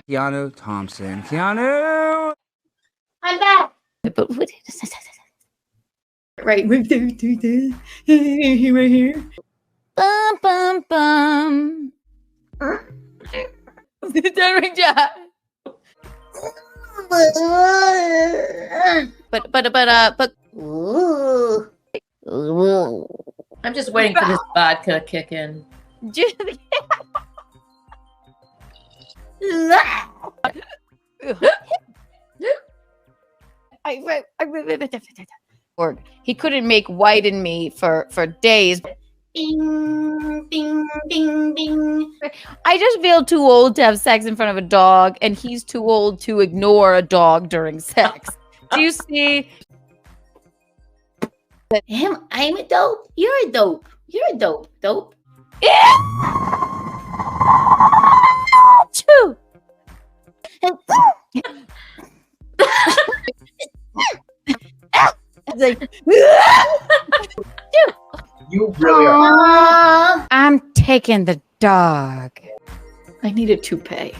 Keanu Thompson. Keanu! I'm back. But what? Right here. Bum bum bum. Doing job. But. Ooh. I'm just waiting for this vodka to kick in. He couldn't make white in me for days. Bing, bing, bing, bing. I just feel too old to have sex in front of a dog, and he's too old to ignore a dog during sex. Do you see? I'm a dope. You're a dope. You're a dope. Dope. Choo. It's like, You really are. I'm taking the dog. I need a toupee.